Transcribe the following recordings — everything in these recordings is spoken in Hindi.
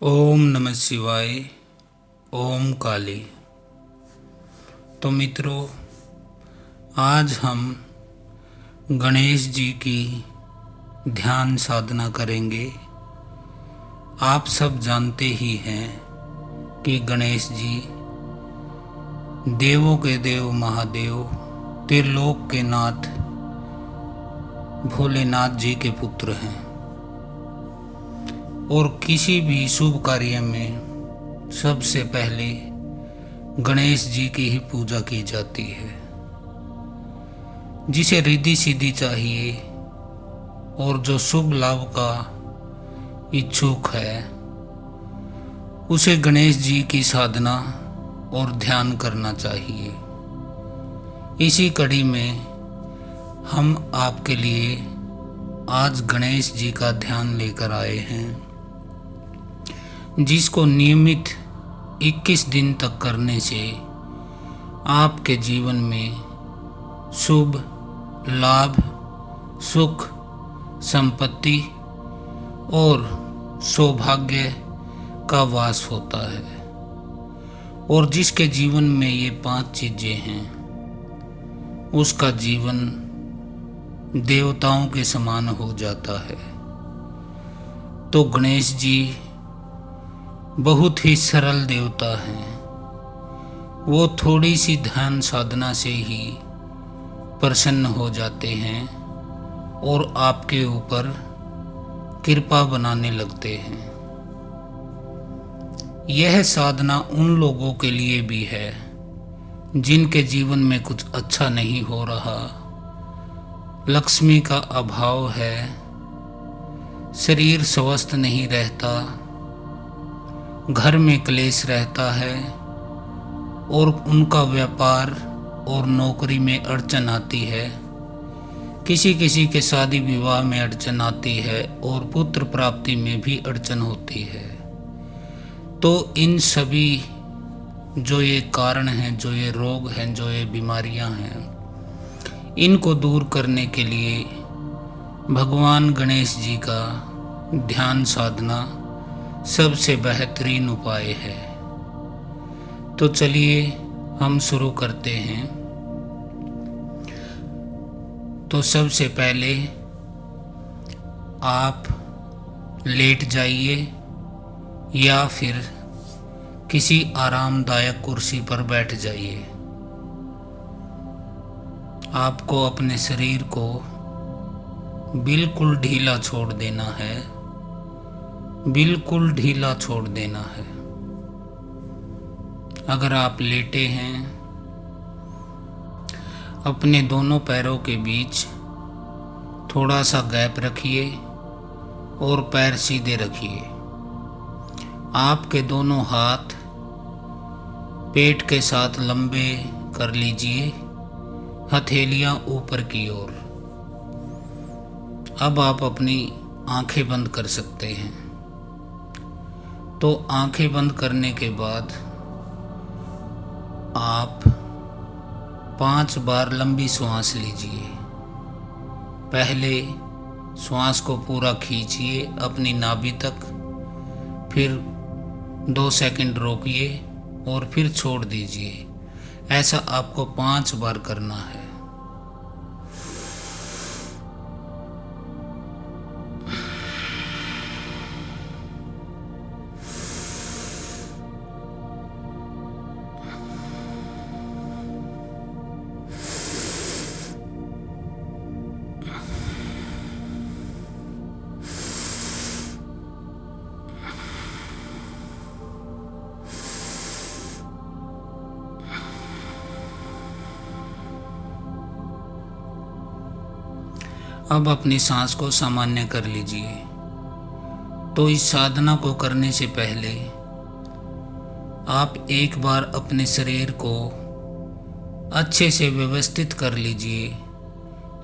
ओम नमः शिवाय। ओम काली। तो मित्रों, आज हम गणेश जी की ध्यान साधना करेंगे। आप सब जानते ही हैं कि गणेश जी देवों के देव महादेव, त्रिलोक के नाथ भोलेनाथ जी के पुत्र हैं और किसी भी शुभ कार्य में सबसे पहले गणेश जी की ही पूजा की जाती है। जिसे रिद्धि सिद्धि चाहिए और जो शुभ लाभ का इच्छुक है, उसे गणेश जी की साधना और ध्यान करना चाहिए। इसी कड़ी में हम आपके लिए आज गणेश जी का ध्यान लेकर आए हैं, जिसको नियमित 21 दिन तक करने से आपके जीवन में शुभ लाभ, सुख, संपत्ति और सौभाग्य का वास होता है। और जिसके जीवन में ये 5 चीजें हैं, उसका जीवन देवताओं के समान हो जाता है। तो गणेश जी बहुत ही सरल देवता हैं। वो थोड़ी सी ध्यान साधना से ही प्रसन्न हो जाते हैं और आपके ऊपर कृपा बनाने लगते हैं। यह साधना उन लोगों के लिए भी है जिनके जीवन में कुछ अच्छा नहीं हो रहा, लक्ष्मी का अभाव है, शरीर स्वस्थ नहीं रहता, घर में क्लेश रहता है और उनका व्यापार और नौकरी में अड़चन आती है, किसी किसी के शादी विवाह में अड़चन आती है और पुत्र प्राप्ति में भी अड़चन होती है। तो इन सभी जो ये कारण हैं, जो ये रोग हैं, जो ये बीमारियां हैं, इनको दूर करने के लिए भगवान गणेश जी का ध्यान साधना सबसे बेहतरीन उपाय है। तो चलिए हम शुरू करते हैं। तो सबसे पहले आप लेट जाइए या फिर किसी आरामदायक कुर्सी पर बैठ जाइए। आपको अपने शरीर को बिल्कुल ढीला छोड़ देना है, बिल्कुल ढीला छोड़ देना है। अगर आप लेटे हैं, अपने दोनों पैरों के बीच थोड़ा सा गैप रखिए और पैर सीधे रखिए। आपके दोनों हाथ पेट के साथ लंबे कर लीजिए, हथेलियां ऊपर की ओर। अब आप अपनी आंखें बंद कर सकते हैं। तो आंखें बंद करने के बाद आप 5 बार लंबी श्वास लीजिए। पहले श्वास को पूरा खींचिए अपनी नाभि तक, फिर 2 सेकंड रोकिए और फिर छोड़ दीजिए। ऐसा आपको 5 बार करना है। अब अपनी सांस को सामान्य कर लीजिए। तो इस साधना को करने से पहले आप एक बार अपने शरीर को अच्छे से व्यवस्थित कर लीजिए।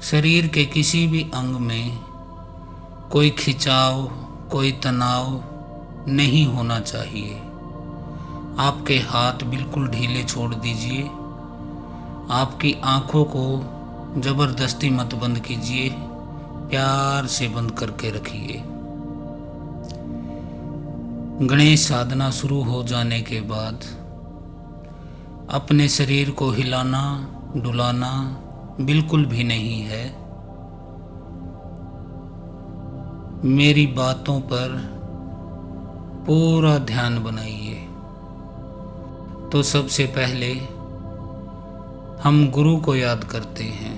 शरीर के किसी भी अंग में कोई खिंचाव, कोई तनाव नहीं होना चाहिए। आपके हाथ बिल्कुल ढीले छोड़ दीजिए। आपकी आंखों को जबरदस्ती मत बंद कीजिए, प्यार से बंद करके रखिए। गणेश साधना शुरू हो जाने के बाद अपने शरीर को हिलाना डुलाना बिल्कुल भी नहीं है। मेरी बातों पर पूरा ध्यान बनाइए। तो सबसे पहले हम गुरु को याद करते हैं।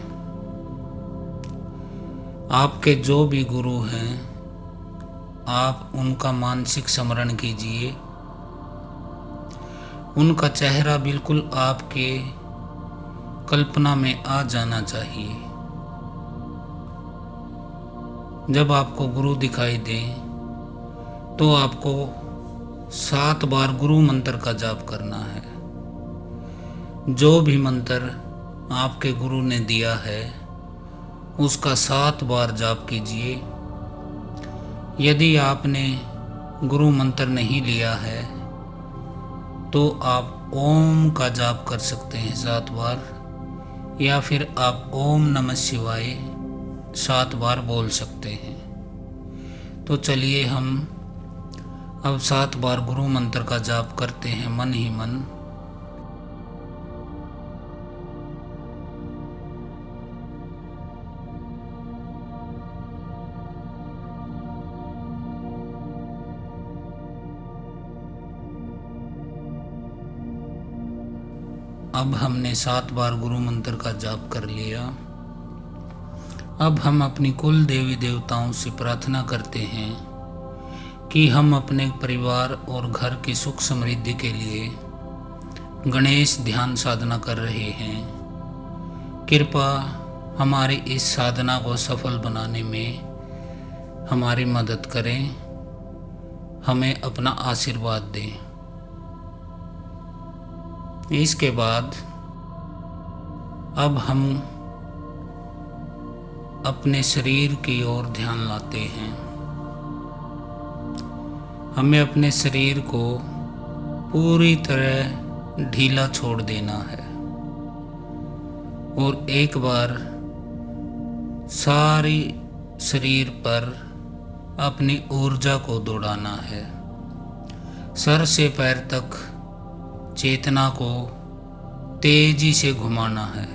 आपके जो भी गुरु हैं, आप उनका मानसिक स्मरण कीजिए। उनका चेहरा बिल्कुल आपके कल्पना में आ जाना चाहिए। जब आपको गुरु दिखाई दे तो आपको 7 बार गुरु मंत्र का जाप करना है। जो भी मंत्र आपके गुरु ने दिया है उसका 7 बार जाप कीजिए। यदि आपने गुरु मंत्र नहीं लिया है तो आप ओम का जाप कर सकते हैं 7 बार, या फिर आप ओम नमः शिवाय 7 बार बोल सकते हैं। तो चलिए हम अब 7 बार गुरु मंत्र का जाप करते हैं मन ही मन। अब हमने 7 बार गुरु मंत्र का जाप कर लिया। अब हम अपनी कुल देवी देवताओं से प्रार्थना करते हैं कि हम अपने परिवार और घर की सुख समृद्धि के लिए गणेश ध्यान साधना कर रहे हैं। कृपा हमारी इस साधना को सफल बनाने में हमारी मदद करें, हमें अपना आशीर्वाद दें। इसके बाद अब हम अपने शरीर की ओर ध्यान लाते हैं। हमें अपने शरीर को पूरी तरह ढीला छोड़ देना है और एक बार सारी शरीर पर अपनी ऊर्जा को दौड़ाना है। सर से पैर तक चेतना को तेजी से घुमाना है।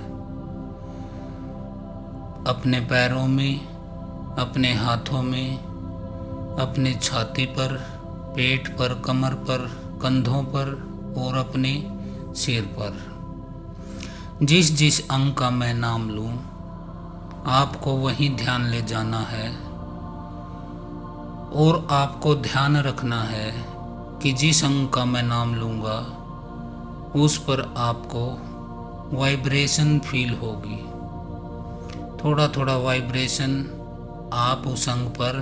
अपने पैरों में, अपने हाथों में, अपने छाती पर, पेट पर, कमर पर, कंधों पर और अपने सिर पर। जिस जिस अंग का मैं नाम लूं, आपको वहीं ध्यान ले जाना है और आपको ध्यान रखना है कि जिस अंग का मैं नाम लूँगा उस पर आपको वाइब्रेशन फील होगी। थोड़ा थोड़ा वाइब्रेशन आप उस अंग पर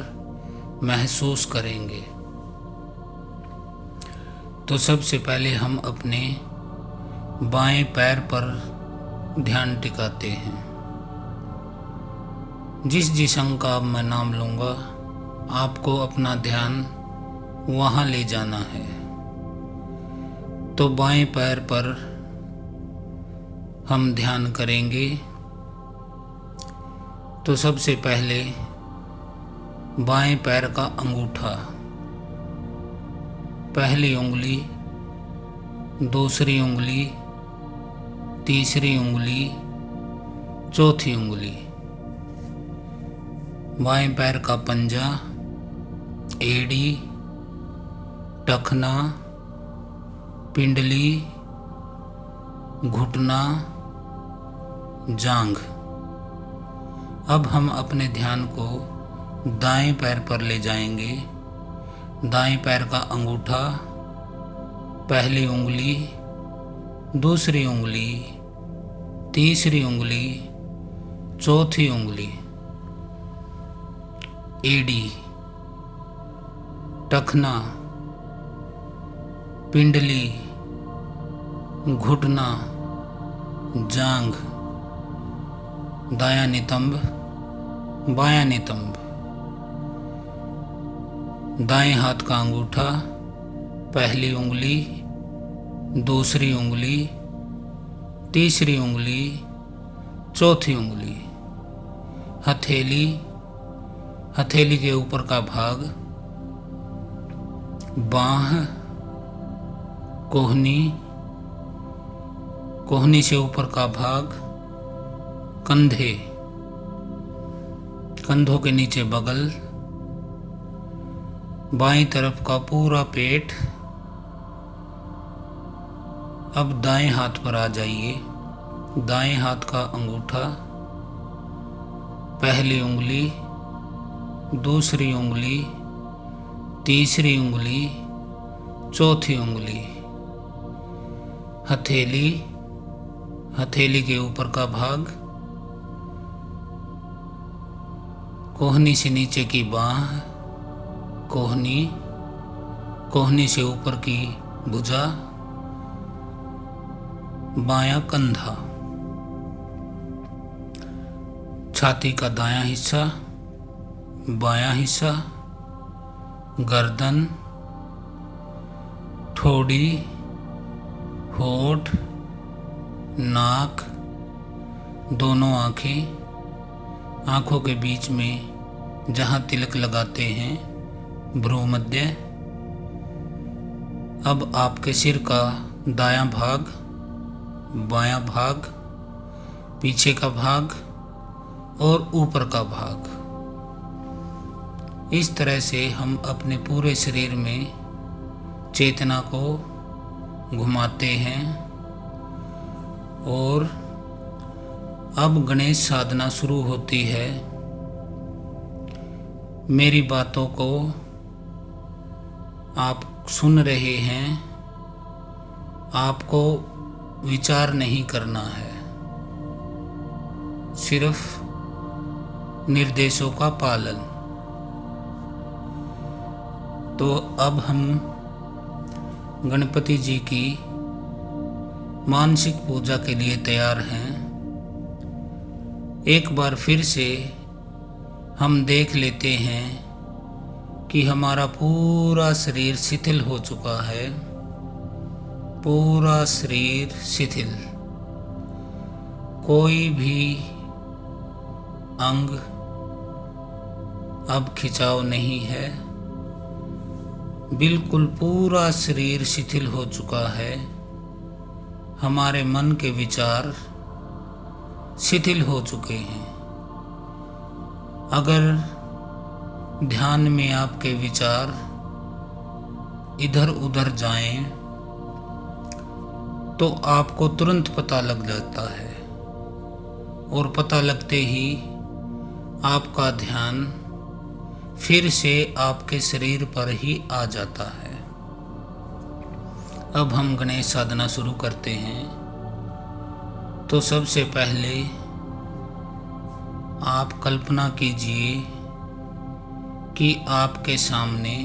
महसूस करेंगे। तो सबसे पहले हम अपने बाएं पैर पर ध्यान टिकाते हैं। जिस जिस अंग का मैं नाम लूँगा आपको अपना ध्यान वहाँ ले जाना है। तो बाएं पैर पर हम ध्यान करेंगे। तो सबसे पहले बाएं पैर का अंगूठा, पहली उंगली, दूसरी उंगली, तीसरी उंगली, चौथी उंगली। बाएं पैर का पंजा, एड़ी, टखना, पिंडली, घुटना, जांघ। अब हम अपने ध्यान को दाएं पैर पर ले जाएंगे। दाएं पैर का अंगूठा, पहली उंगली, दूसरी उंगली, तीसरी उंगली, चौथी उंगली, एड़ी, टखना, पिंडली, घुटना, जांघ, दायां नितंब, बायां नितंब। दाएं हाथ का अंगूठा, पहली उंगली, दूसरी उंगली, तीसरी उंगली, चौथी उंगली, हथेली, हथेली के ऊपर का भाग, बाह, कोहनी, कोहनी से ऊपर का भाग कंधे, कंधों के नीचे बगल, बाईं तरफ का पूरा पेट। अब दाएं हाथ पर आ जाइए। दाएं हाथ का अंगूठा, पहली उंगली, दूसरी उंगली, तीसरी उंगली, चौथी उंगली, हथेली, हथेली के ऊपर का भाग, कोहनी से नीचे की बाह, कोहनी, कोहनी से ऊपर की भुजा, बायां कंधा, छाती का दायां हिस्सा, बायां हिस्सा, गर्दन, ठोड़ी, होठ, नाक, दोनों आँखें, आँखों के बीच में जहाँ तिलक लगाते हैं भ्रू मध्य। अब आपके सिर का दायां भाग, बायां भाग, पीछे का भाग और ऊपर का भाग। इस तरह से हम अपने पूरे शरीर में चेतना को घुमाते हैं। और अब गणेश साधना शुरू होती है। मेरी बातों को आप सुन रहे हैं, आपको विचार नहीं करना है, सिर्फ निर्देशों का पालन। तो अब हम गणपति जी की मानसिक पूजा के लिए तैयार हैं। एक बार फिर से हम देख लेते हैं कि हमारा पूरा शरीर शिथिल हो चुका है। पूरा शरीर शिथिल, कोई भी अंग अब खिंचाव नहीं है। बिल्कुल पूरा शरीर शिथिल हो चुका है। हमारे मन के विचार शिथिल हो चुके हैं। अगर ध्यान में आपके विचार इधर उधर जाएं तो आपको तुरंत पता लग जाता है, और पता लगते ही आपका ध्यान फिर से आपके शरीर पर ही आ जाता है। अब हम गणेश साधना शुरू करते हैं। तो सबसे पहले आप कल्पना कीजिए कि आपके सामने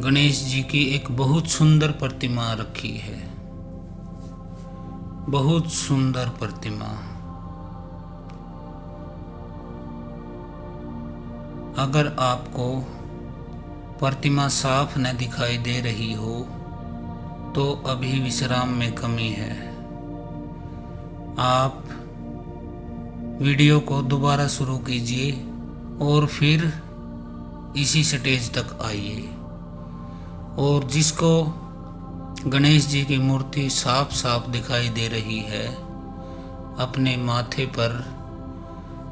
गणेश जी की एक बहुत सुंदर प्रतिमा रखी है। बहुत सुंदर प्रतिमा। अगर आपको प्रतिमा साफ न दिखाई दे रही हो तो अभी विश्राम में कमी है। आप वीडियो को दोबारा शुरू कीजिए और फिर इसी स्टेज तक आइए। और जिसको गणेश जी की मूर्ति साफ साफ दिखाई दे रही है, अपने माथे पर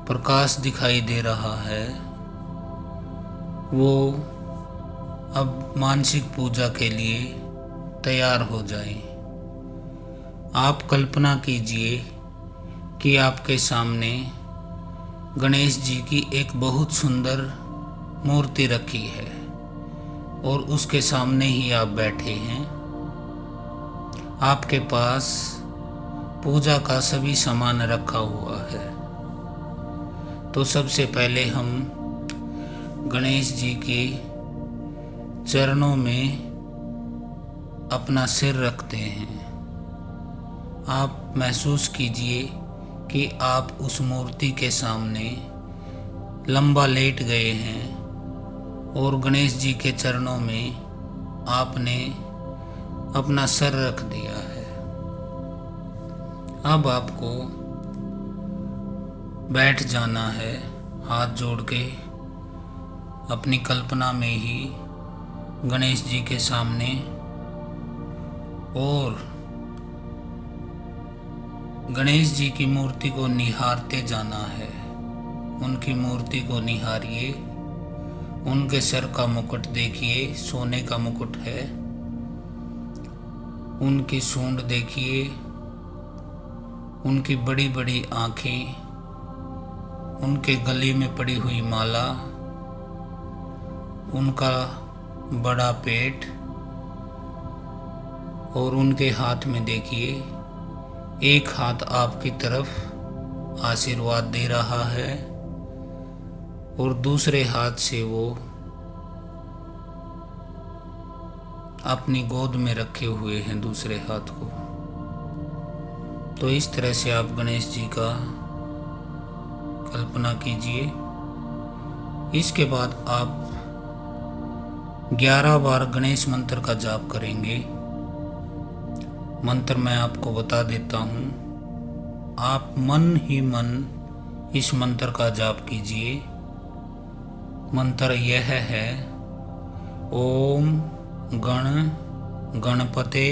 प्रकाश दिखाई दे रहा है, वो अब मानसिक पूजा के लिए तैयार हो जाएं। आप कल्पना कीजिए कि आपके सामने गणेश जी की एक बहुत सुंदर मूर्ति रखी है और उसके सामने ही आप बैठे हैं। आपके पास पूजा का सभी सामान रखा हुआ है। तो सबसे पहले हम गणेश जी के चरणों में अपना सिर रखते हैं। आप महसूस कीजिए कि आप उस मूर्ति के सामने लंबा लेट गए हैं और गणेश जी के चरणों में आपने अपना सर रख दिया है। अब आपको बैठ जाना है हाथ जोड़ के, अपनी कल्पना में ही गणेश जी के सामने और गणेश जी की मूर्ति को निहारते जाना है। उनकी मूर्ति को निहारिए, उनके सर का मुकुट देखिए, सोने का मुकुट है। उनकी सूंड देखिए, उनकी बड़ी बड़ी आँखें, उनके गले में पड़ी हुई माला, उनका बड़ा पेट और उनके हाथ में देखिए, एक हाथ आपकी तरफ आशीर्वाद दे रहा है और दूसरे हाथ से वो अपनी गोद में रखे हुए हैं दूसरे हाथ को। तो इस तरह से आप गणेश जी का कल्पना कीजिए। इसके बाद आप 11 बार गणेश मंत्र का जाप करेंगे। मंत्र मैं आपको बता देता हूँ, आप मन ही मन इस मंत्र का जाप कीजिए। मंत्र यह है, ओम गण गणपते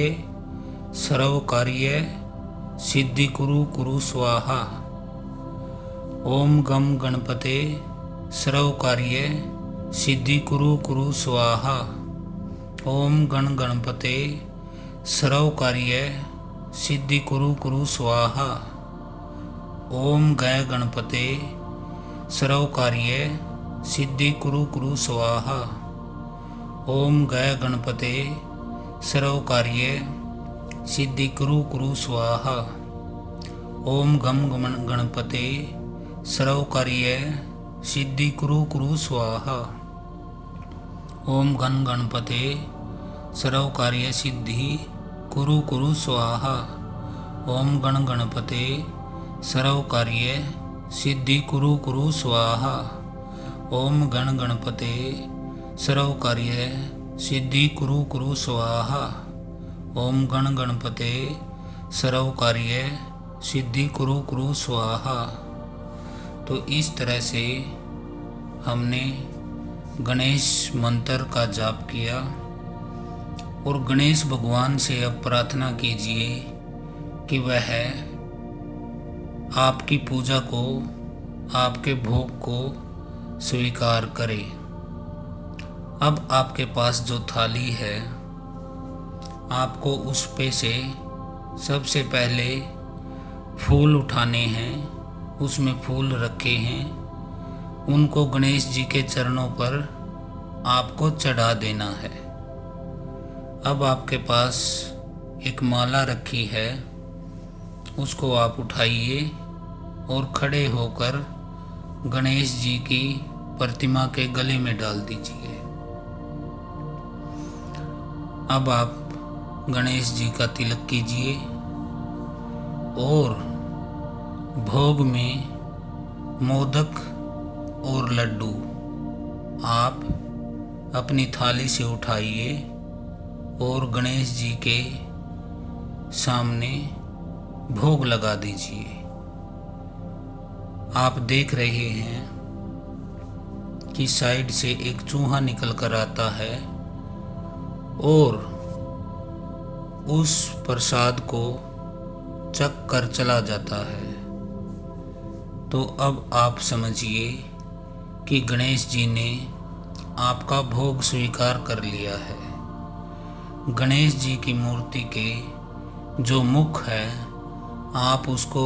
सर्वकार्य सिद्धि कुरु कुरु स्वाहा। ओम गम गणपते सर्वकार्य सिद्धि कुरु कुरु स्वाहा। ओम गण गणपते सर्वकार्य सिद्धि कुरु कुरु स्वाहा। ओम गय गणपते सर्वकार्य सिद्धि कुरु कुरु स्वाहा। ओम गय गणपते सर्वकार्य सिद्धि कुरु कुरु स्वाहा। ओम गम गणपते सर्वकार्य सिद्धि कुरु कुरु स्वाहा। ओम गण गणपते सर्वकार्य सिद्धि कुरु कुरु स्वाहा। ओम गण गणपते सर्वकार्य सिद्धि कुरु कुरु स्वाहा। ओम गण गणपते सर्वकार्य सिद्धि कुरु कुरु स्वाहा। ओम गण गणपते सर्वकार्य सिद्धि कुरु कुरु स्वाहा। तो इस तरह से हमने गणेश मंत्र का जाप किया और गणेश भगवान से अब प्रार्थना कीजिए कि वह आपकी पूजा को, आपके भोग को स्वीकार करे। अब आपके पास जो थाली है, आपको उस पे से सबसे पहले फूल उठाने हैं। उसमें फूल रखे हैं, उनको गणेश जी के चरणों पर आपको चढ़ा देना है। अब आपके पास एक माला रखी है, उसको आप उठाइए और खड़े होकर गणेश जी की प्रतिमा के गले में डाल दीजिए। अब आप गणेश जी का तिलक कीजिए और भोग में मोदक और लड्डू आप अपनी थाली से उठाइए और गणेश जी के सामने भोग लगा दीजिए। आप देख रहे हैं कि साइड से एक चूहा निकल कर आता है और उस प्रसाद को चख कर चला जाता है। तो अब आप समझिए कि गणेश जी ने आपका भोग स्वीकार कर लिया है। गणेश जी की मूर्ति के जो मुख है, आप उसको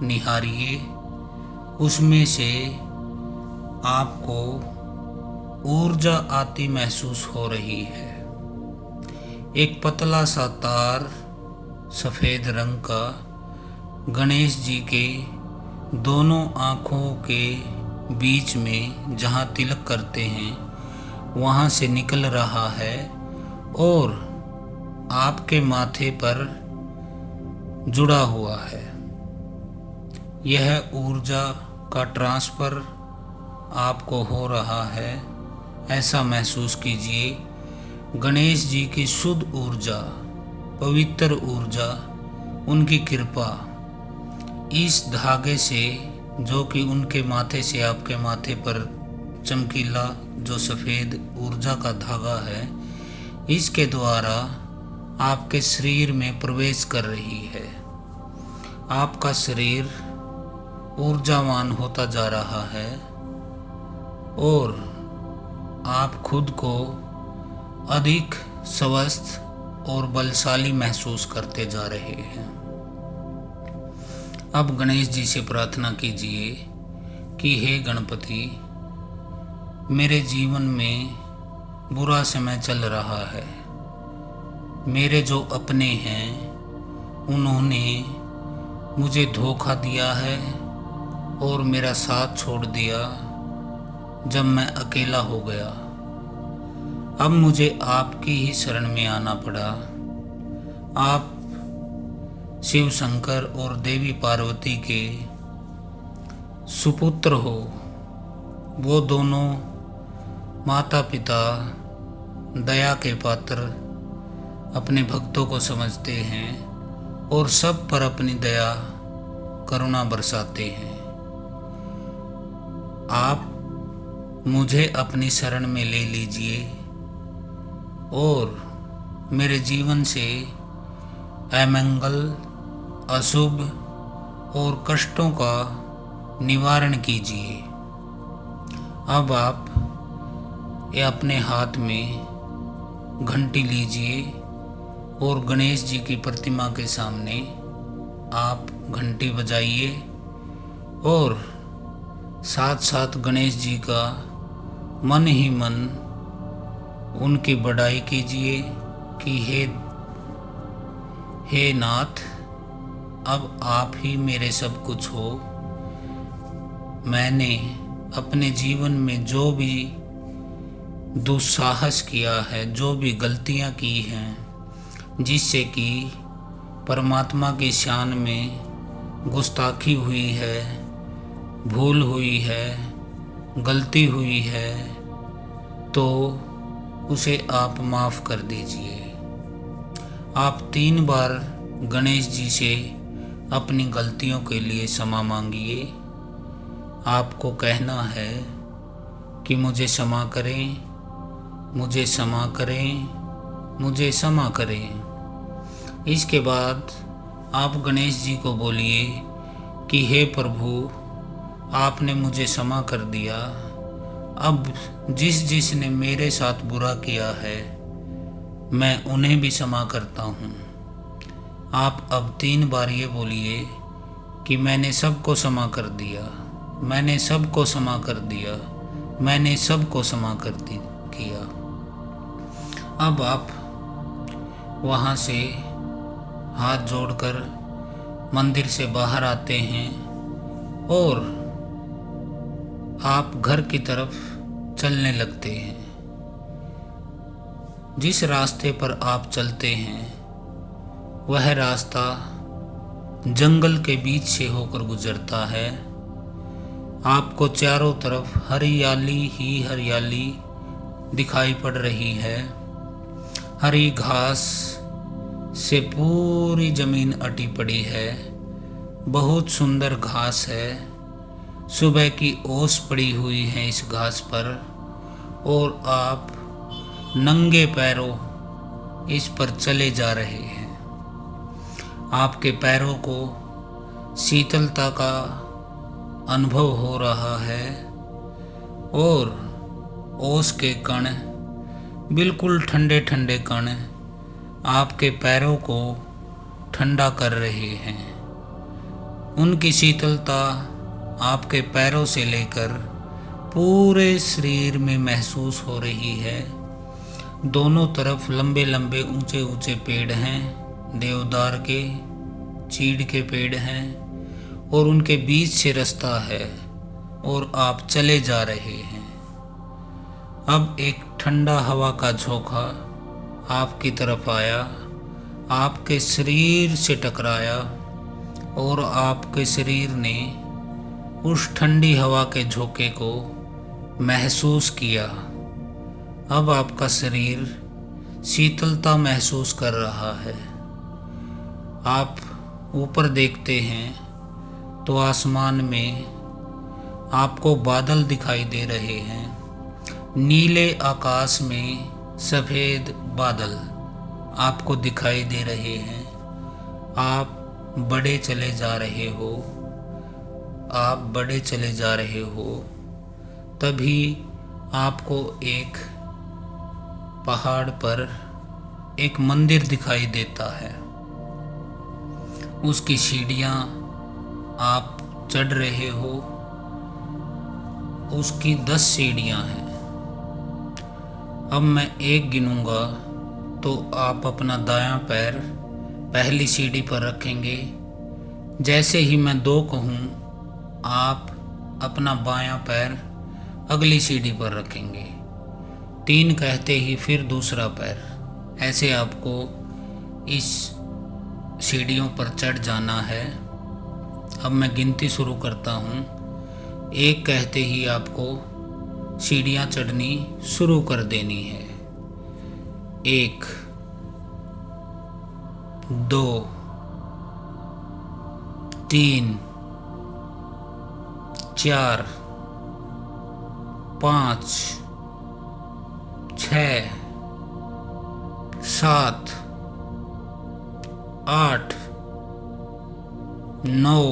निहारिए। उसमें से आपको ऊर्जा आती महसूस हो रही है। एक पतला सा तार सफ़ेद रंग का गणेश जी के दोनों आँखों के बीच में, जहाँ तिलक करते हैं, वहाँ से निकल रहा है और आपके माथे पर जुड़ा हुआ है। यह ऊर्जा का ट्रांसफ़र आपको हो रहा है, ऐसा महसूस कीजिए। गणेश जी की शुद्ध ऊर्जा, पवित्र ऊर्जा, उनकी कृपा इस धागे से, जो कि उनके माथे से आपके माथे पर चमकीला जो सफ़ेद ऊर्जा का धागा है, इसके द्वारा आपके शरीर में प्रवेश कर रही है। आपका शरीर ऊर्जावान होता जा रहा है और आप खुद को अधिक स्वस्थ और बलशाली महसूस करते जा रहे हैं। अब गणेश जी से प्रार्थना कीजिए कि हे गणपति, मेरे जीवन में बुरा समय चल रहा है। मेरे जो अपने हैं उन्होंने मुझे धोखा दिया है और मेरा साथ छोड़ दिया जब मैं अकेला हो गया। अब मुझे आपकी ही शरण में आना पड़ा। आप शिव शंकर और देवी पार्वती के सुपुत्र हो। वो दोनों माता पिता दया के पात्र अपने भक्तों को समझते हैं और सब पर अपनी दया करुणा बरसाते हैं। आप मुझे अपनी शरण में ले लीजिए और मेरे जीवन से अमंगल, अशुभ और कष्टों का निवारण कीजिए। अब आप ये अपने हाथ में घंटी लीजिए और गणेश जी की प्रतिमा के सामने आप घंटी बजाइए और साथ साथ गणेश जी का मन ही मन उनकी बड़ाई कीजिए कि हे नाथ, अब आप ही मेरे सब कुछ हो। मैंने अपने जीवन में जो भी दुस्साहस किया है, जो भी गलतियां की हैं, जिससे कि परमात्मा की शान में गुस्ताखी हुई है, भूल हुई है, गलती हुई है, तो उसे आप माफ़ कर दीजिए। आप 3 बार गणेश जी से अपनी गलतियों के लिए क्षमा मांगिए। आपको कहना है कि मुझे क्षमा करें, मुझे क्षमा करें, मुझे क्षमा करें। इसके बाद आप गणेश जी को बोलिए कि हे प्रभु, आपने मुझे क्षमा कर दिया। अब जिसने मेरे साथ बुरा किया है मैं उन्हें भी क्षमा करता हूँ। आप अब 3 बार ये बोलिए कि मैंने सबको क्षमा कर दिया, मैंने सबको क्षमा कर दिया, मैंने सबको क्षमा कर किया। अब आप वहाँ से हाथ जोड़कर मंदिर से बाहर आते हैं और आप घर की तरफ चलने लगते हैं। जिस रास्ते पर आप चलते हैं वह रास्ता जंगल के बीच से होकर गुजरता है। आपको चारों तरफ हरियाली ही हरियाली दिखाई पड़ रही है। हरी घास से पूरी ज़मीन अटी पड़ी है। बहुत सुंदर घास है। सुबह की ओस पड़ी हुई है इस घास पर और आप नंगे पैरों इस पर चले जा रहे हैं। आपके पैरों को शीतलता का अनुभव हो रहा है और ओस के कण, बिल्कुल ठंडे ठंडे कण आपके पैरों को ठंडा कर रहे हैं। उनकी शीतलता आपके पैरों से लेकर पूरे शरीर में महसूस हो रही है। दोनों तरफ लंबे लंबे ऊंचे ऊंचे पेड़ हैं, देवदार के, चीड़ के पेड़ हैं और उनके बीच से रास्ता है और आप चले जा रहे हैं। अब एक ठंडा हवा का झोंका आपकी तरफ आया, आपके शरीर से टकराया और आपके शरीर ने उस ठंडी हवा के झोंके को महसूस किया। अब आपका शरीर शीतलता महसूस कर रहा है। आप ऊपर देखते हैं तो आसमान में आपको बादल दिखाई दे रहे हैं। नीले आकाश में सफ़ेद बादल आपको दिखाई दे रहे हैं। आप बड़े चले जा रहे हो, आप बड़े चले जा रहे हो। तभी आपको एक पहाड़ पर एक मंदिर दिखाई देता है। उसकी सीढ़ियाँ आप चढ़ रहे हो। उसकी 10 सीढ़ियाँ हैं। अब मैं 1 गिनूँगा तो आप अपना दायां पैर पहली सीढ़ी पर रखेंगे। जैसे ही मैं 2 कहूँ, आप अपना बायां पैर अगली सीढ़ी पर रखेंगे। 3 कहते ही फिर दूसरा पैर। ऐसे आपको इस सीढ़ियों पर चढ़ जाना है। अब मैं गिनती शुरू करता हूँ। 1 कहते ही आपको सीढ़ियाँ चढ़नी शुरू कर देनी है। 1, 2, 3, 4, 5, 6, 7, 8, 9,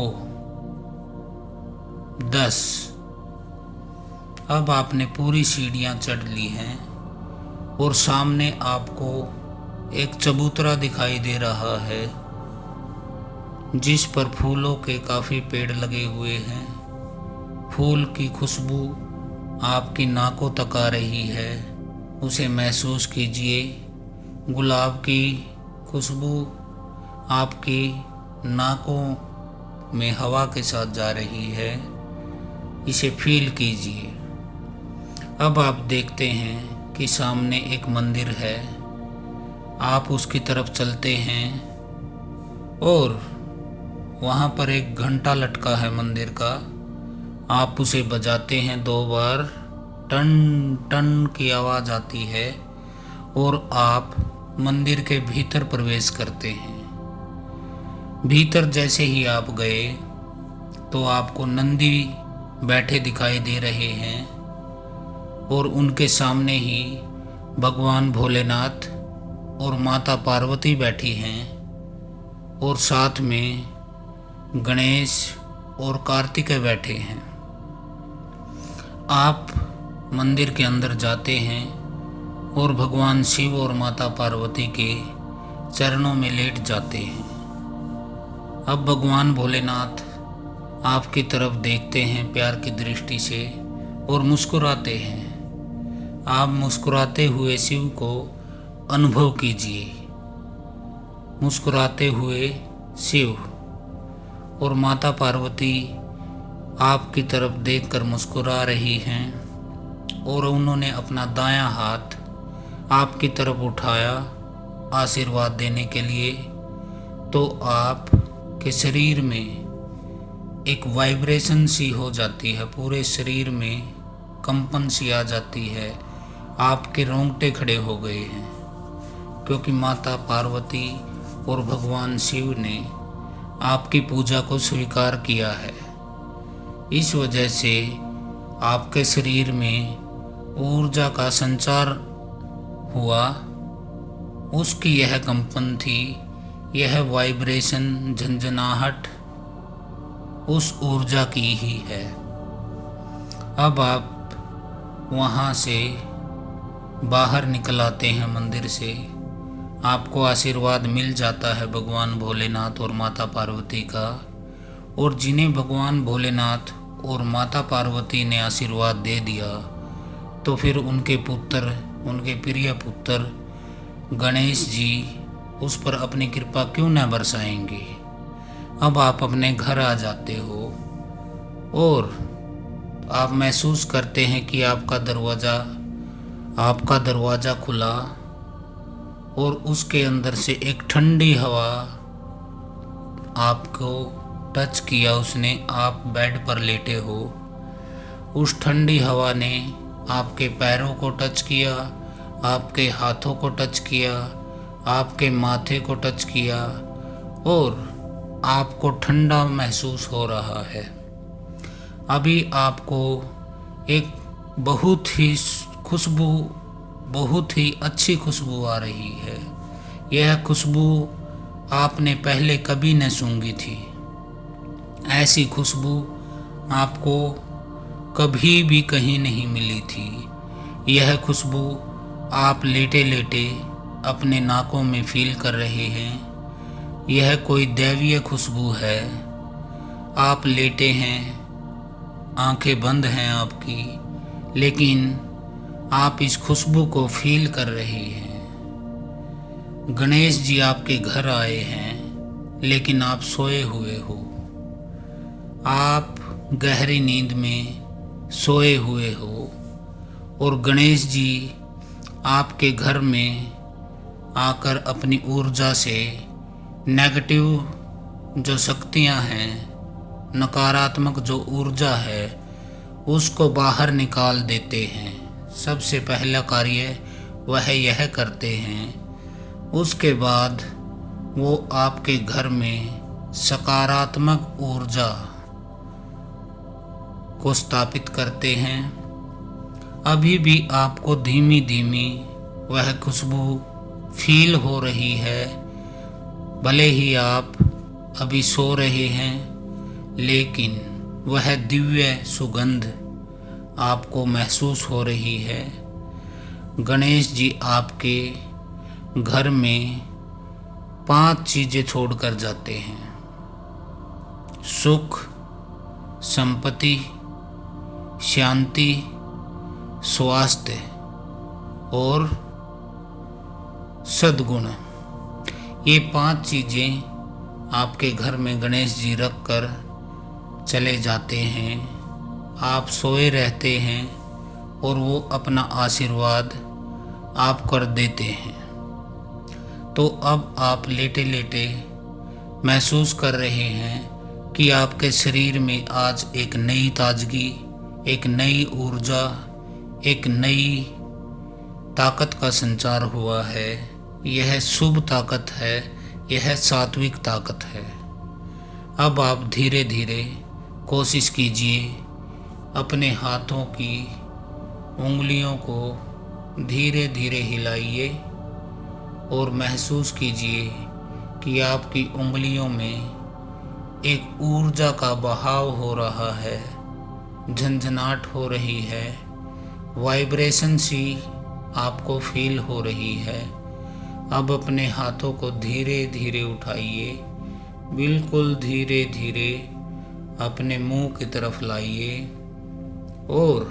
10। अब आपने पूरी सीढ़ियाँ चढ़ ली हैं और सामने आपको एक चबूतरा दिखाई दे रहा है जिस पर फूलों के काफ़ी पेड़ लगे हुए हैं। फूल की खुशबू आपकी नाकों तक आ रही है, उसे महसूस कीजिए। गुलाब की खुशबू आपकी नाकों में हवा के साथ जा रही है, इसे फील कीजिए। अब आप देखते हैं कि सामने एक मंदिर है। आप उसकी तरफ चलते हैं और वहाँ पर एक घंटा लटका है मंदिर का। आप उसे बजाते हैं 2 बार, टन टन की आवाज़ आती है और आप मंदिर के भीतर प्रवेश करते हैं। भीतर जैसे ही आप गए तो आपको नंदी बैठे दिखाई दे रहे हैं और उनके सामने ही भगवान भोलेनाथ और माता पार्वती बैठी हैं और साथ में गणेश और कार्तिकेय बैठे हैं। आप मंदिर के अंदर जाते हैं और भगवान शिव और माता पार्वती के चरणों में लेट जाते हैं। अब भगवान भोलेनाथ आपकी तरफ देखते हैं प्यार की दृष्टि से और मुस्कुराते हैं। आप मुस्कुराते हुए शिव को अनुभव कीजिए। मुस्कुराते हुए शिव और माता पार्वती आपकी तरफ देखकर मुस्कुरा रही हैं और उन्होंने अपना दायां हाथ आपकी तरफ उठाया आशीर्वाद देने के लिए। तो आप के शरीर में एक वाइब्रेशन सी हो जाती है, पूरे शरीर में कंपन सी आ जाती है। आपके रोंगटे खड़े हो गए हैं क्योंकि माता पार्वती और भगवान शिव ने आपकी पूजा को स्वीकार किया है। इस वजह से आपके शरीर में ऊर्जा का संचार हुआ। उसकी यह कंपन थी, यह वाइब्रेशन, झंझनाहट उस ऊर्जा की ही है। अब आप वहाँ से बाहर निकल आते हैं मंदिर से। आपको आशीर्वाद मिल जाता है भगवान भोलेनाथ और माता पार्वती का। और जिन्हें भगवान भोलेनाथ और माता पार्वती ने आशीर्वाद दे दिया तो फिर उनके पुत्र, उनके प्रिय पुत्र गणेश जी उस पर अपनी कृपा क्यों न बरसाएंगे। अब आप अपने घर आ जाते हो और आप महसूस करते हैं कि आपका दरवाज़ा खुला और उसके अंदर से एक ठंडी हवा आपको टच किया उसने। आप बेड पर लेटे हो, उस ठंडी हवा ने आपके पैरों को टच किया, आपके हाथों को टच किया, आपके माथे को टच किया और आपको ठंडा महसूस हो रहा है। अभी आपको एक बहुत ही खुशबू बहुत ही अच्छी खुशबू आ रही है। यह खुशबू आपने पहले कभी न सूंघी थी। ऐसी खुशबू आपको कभी भी कहीं नहीं मिली थी। यह खुशबू आप लेटे लेटे अपने नाकों में फील कर रहे हैं। यह कोई दैवीय खुशबू है। आप लेटे हैं, आंखें बंद हैं आपकी, लेकिन आप इस खुशबू को फील कर रहे हैं। गणेश जी आपके घर आए हैं, लेकिन आप सोए हुए हो। आप गहरी नींद में सोए हुए हो और गणेश जी आपके घर में आकर अपनी ऊर्जा से नेगेटिव जो शक्तियां हैं, नकारात्मक जो ऊर्जा है, उसको बाहर निकाल देते हैं। सबसे पहला कार्य वह यह करते हैं। उसके बाद वो आपके घर में सकारात्मक ऊर्जा को स्थापित करते हैं। अभी भी आपको धीमी धीमी वह खुशबू फील हो रही है। भले ही आप अभी सो रहे हैं, लेकिन वह दिव्य सुगंध आपको महसूस हो रही है। गणेश जी आपके घर में 5 चीज़ें छोड़कर जाते हैं: सुख, संपत्ति, शांति, स्वास्थ्य और सद्गुण। ये 5 चीज़ें आपके घर में गणेश जी रख कर चले जाते हैं। आप सोए रहते हैं और वो अपना आशीर्वाद आप कर देते हैं। तो अब आप लेटे लेटे महसूस कर रहे हैं कि आपके शरीर में आज एक नई ताजगी, एक नई ऊर्जा, एक नई ताकत का संचार हुआ है। यह शुभ ताकत है, यह सात्विक ताकत है। अब आप धीरे धीरे कोशिश कीजिए, अपने हाथों की उंगलियों को धीरे धीरे हिलाइए और महसूस कीजिए कि आपकी उंगलियों में एक ऊर्जा का बहाव हो रहा है, झंझनाहट हो रही है, वाइब्रेशन सी आपको फील हो रही है। अब अपने हाथों को धीरे धीरे उठाइए, बिल्कुल धीरे धीरे अपने मुंह की तरफ लाइए और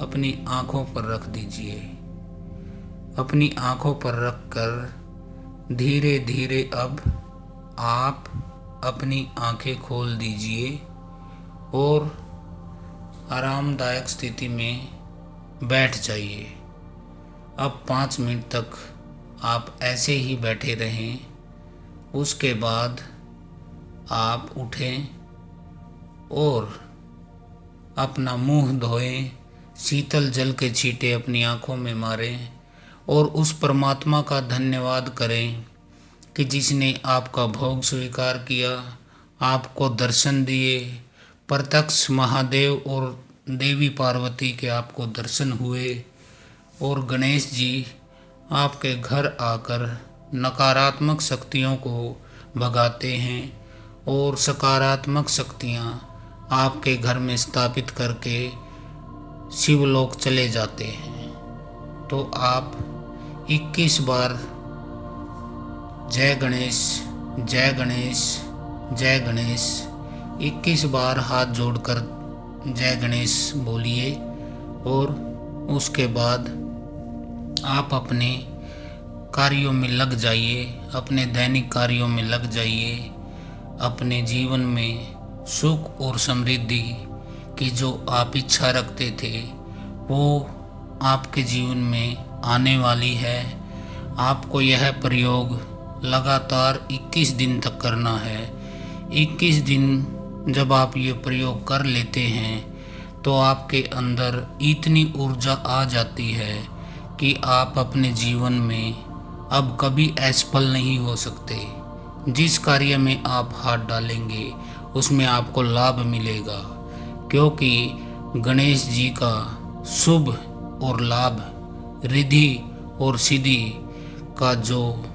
अपनी आँखों पर रख दीजिए। अपनी आँखों पर रखकर धीरे धीरे अब आप अपनी आँखें खोल दीजिए और आरामदायक स्थिति में बैठ जाइए। अब 5 मिनट तक आप ऐसे ही बैठे रहें। उसके बाद आप उठें और अपना मुंह धोएं, शीतल जल के छींटे अपनी आँखों में मारें और उस परमात्मा का धन्यवाद करें कि जिसने आपका भोग स्वीकार किया, आपको दर्शन दिए। प्रत्यक्ष महादेव और देवी पार्वती के आपको दर्शन हुए और गणेश जी आपके घर आकर नकारात्मक शक्तियों को भगाते हैं और सकारात्मक शक्तियाँ आपके घर में स्थापित करके शिवलोक चले जाते हैं। तो आप 21 बार जय गणेश, जय गणेश, जय गणेश 21 बार हाथ जोड़कर जय गणेश बोलिए और उसके बाद आप अपने कार्यों में लग जाइए, अपने दैनिक कार्यों में लग जाइए। अपने जीवन में सुख और समृद्धि की जो आप इच्छा रखते थे वो आपके जीवन में आने वाली है। आपको यह प्रयोग लगातार 21 दिन तक करना है। 21 दिन जब आप ये प्रयोग कर लेते हैं तो आपके अंदर इतनी ऊर्जा आ जाती है कि आप अपने जीवन में अब कभी असफल नहीं हो सकते। जिस कार्य में आप हाथ डालेंगे उसमें आपको लाभ मिलेगा, क्योंकि गणेश जी का शुभ और लाभ, रिद्धि और सिद्धि का जो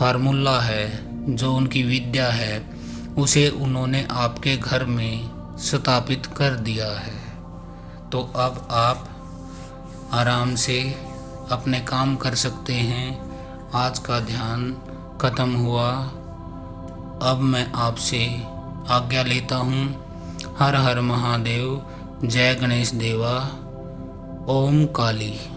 फार्मूला है, जो उनकी विद्या है, उसे उन्होंने आपके घर में स्थापित कर दिया है। तो अब आप आराम से अपने काम कर सकते हैं। आज का ध्यान खत्म हुआ। अब मैं आपसे आज्ञा लेता हूँ। हर हर महादेव। जय गणेश देवा। ओम काली।